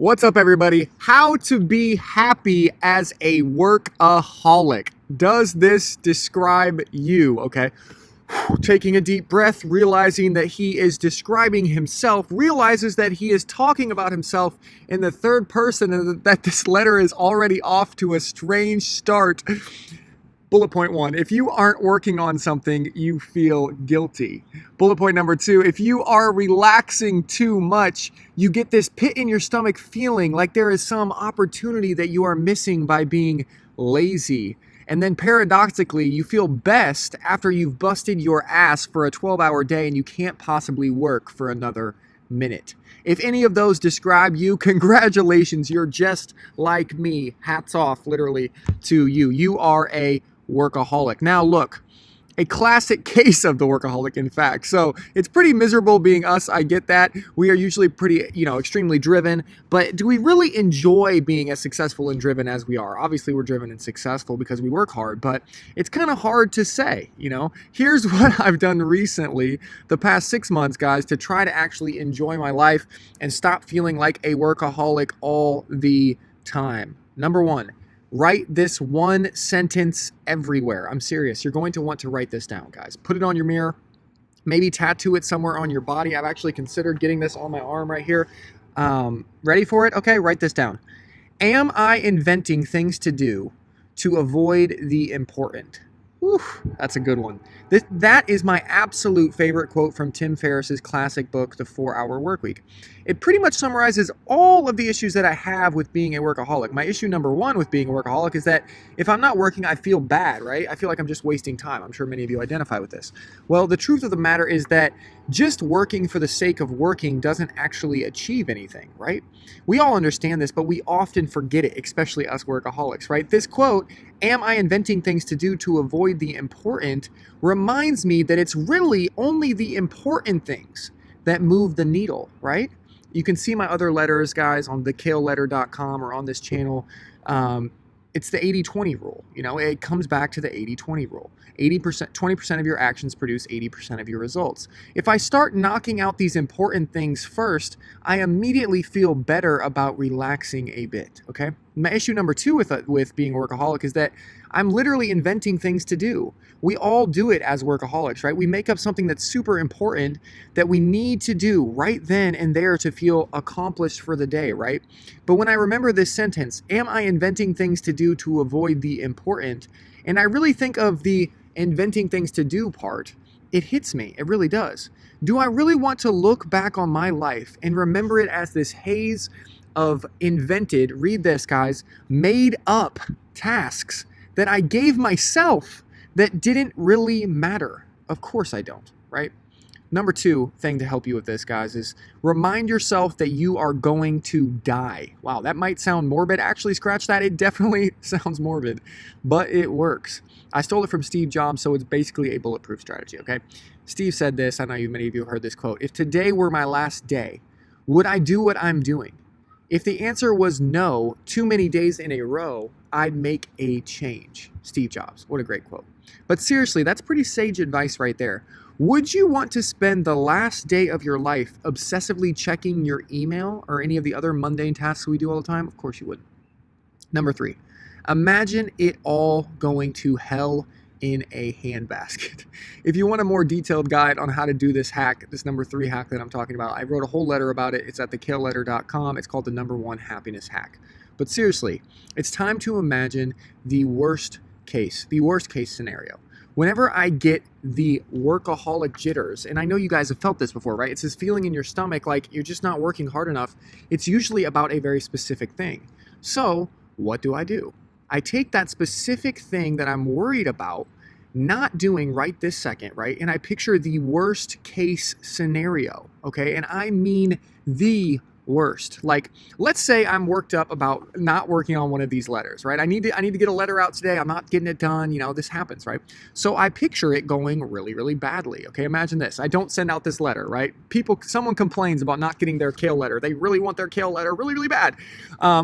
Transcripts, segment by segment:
What's up, everybody? How to be happy as a workaholic. Does this describe you? Okay. Taking a deep breath, realizing that he is describing himself, realizes that he is talking about himself in the third person and that this letter is already off to a strange start. Bullet point 1, if you aren't working on something, you feel guilty. Bullet point number 2, if you are relaxing too much, you get this pit in your stomach feeling like there is some opportunity that you are missing by being lazy. And then paradoxically, you feel best after you've busted your ass for a 12-hour day and you can't possibly work for another minute. If any of those describe you, congratulations, you're just like me. Hats off, literally, to you. You are a workaholic. Now look, a classic case of the workaholic, in fact. So it's pretty miserable being us. I get that. We are usually pretty, extremely driven. But do we really enjoy being as successful and driven as we are? Obviously, we're driven and successful because we work hard, but it's kind of hard to say, Here's what I've done recently, the past 6 months, guys, to try to actually enjoy my life and stop feeling like a workaholic all the time. Number 1. Write this one sentence everywhere. I'm serious. You're going to want to write this down, guys. Put it on your mirror. Maybe tattoo it somewhere on your body. I've actually considered getting this on my arm right here. Ready for it? Okay, write this down. Am I inventing things to do to avoid the important? Whew, that's a good one. That is my absolute favorite quote from Tim Ferriss's classic book, The 4-Hour Workweek. It pretty much summarizes all of the issues that I have with being a workaholic. My issue number 1 with being a workaholic is that if I'm not working, I feel bad, right? I feel like I'm just wasting time. I'm sure many of you identify with this. Well, the truth of the matter is that just working for the sake of working doesn't actually achieve anything, right? We all understand this, but we often forget it, especially us workaholics, right? This quote, am I inventing things to do to avoid the important, reminds me that it's really only the important things that move the needle, right? You can see my other letters, guys, on thekaleletter.com or on this channel. It's the 80-20 rule. It comes back to the 80-20 rule. 20% of your actions produce 80% of your results. If I start knocking out these important things first, I immediately feel better about relaxing a bit, okay? My issue number 2 with being a workaholic is that I'm literally inventing things to do. We all do it as workaholics, right? We make up something that's super important that we need to do right then and there to feel accomplished for the day, right? But when I remember this sentence, am I inventing things to do to avoid the important? And I really think of the inventing things to do part, it hits me. It really does. Do I really want to look back on my life and remember it as this haze of invented, read this, guys, made up tasks that I gave myself that didn't really matter? Of course I don't, right? Number 2 thing to help you with this, guys, is remind yourself that you are going to die. Wow, that might sound morbid. Actually, scratch that. It definitely sounds morbid, but it works. I stole it from Steve Jobs, so it's basically a bulletproof strategy, okay? Steve said this. I know many of you have heard this quote. If today were my last day, would I do what I'm doing? If the answer was no, too many days in a row, I'd make a change. Steve Jobs. What a great quote. But seriously, that's pretty sage advice right there. Would you want to spend the last day of your life obsessively checking your email or any of the other mundane tasks we do all the time? Of course you would. Number 3, imagine it all going to hell in a handbasket. If you want a more detailed guide on how to do this hack, this number 3 hack that I'm talking about, I wrote a whole letter about it. It's at thekaleletter.com. It's called the number 1 happiness hack. But seriously, it's time to imagine the worst case scenario. Whenever I get the workaholic jitters, and I know you guys have felt this before, right? It's this feeling in your stomach like you're just not working hard enough. It's usually about a very specific thing. So what do? I take that specific thing that I'm worried about not doing right this second, right? And I picture the worst case scenario, okay? And I mean the worst. Like, let's say I'm worked up about not working on one of these letters, right? I need to get a letter out today. I'm not getting it done. This happens, right? So I picture it going really, really badly. Okay, imagine this. I don't send out this letter, right? Someone complains about not getting their Kale letter. They really want their Kale letter really, really bad.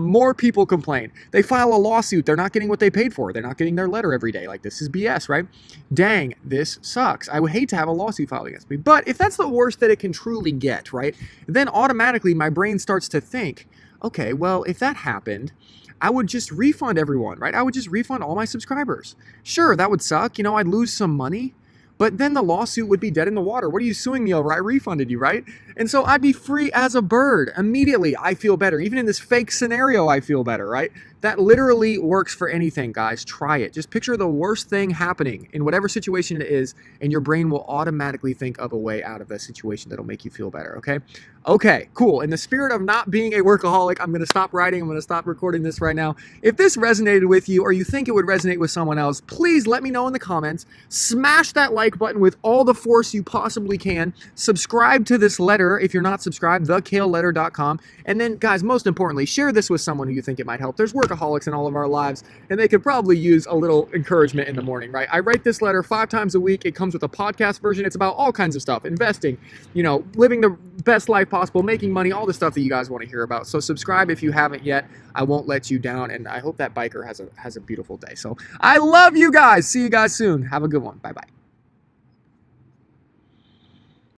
More people complain. They file a lawsuit. They're not getting what they paid for. They're not getting their letter every day. Like, this is BS, right? Dang, this sucks. I would hate to have a lawsuit filed against me. But if that's the worst that it can truly get, right? Then automatically my brain starts to think, Okay, well, if that happened, I would just refund everyone, right? I would just refund all my subscribers. Sure, that would suck. I'd lose some money, but then the lawsuit would be dead in the water. What are you suing me over? I refunded you, right? And so I'd be free as a bird. Immediately, I feel better. Even in this fake scenario, I feel better, right? That literally works for anything, guys. Try it. Just picture the worst thing happening in whatever situation it is, and your brain will automatically think of a way out of that situation that'll make you feel better, okay? Okay, cool. In the spirit of not being a workaholic, I'm going to stop writing. I'm going to stop recording this right now. If this resonated with you or you think it would resonate with someone else, please let me know in the comments. Smash that like button with all the force you possibly can. Subscribe to this letter if you're not subscribed, thekaleLetter.com. And then, guys, most importantly, share this with someone who you think it might help. There's workaholics in all of our lives, and they could probably use a little encouragement in the morning, right? I write this letter 5 times a week. It comes with a podcast version. It's about all kinds of stuff, investing, living the best life possible, making money, all the stuff that you guys want to hear about. So subscribe if you haven't yet. I won't let you down, and I hope that biker has a beautiful day. So I love you guys. See you guys soon. Have a good one. Bye-bye.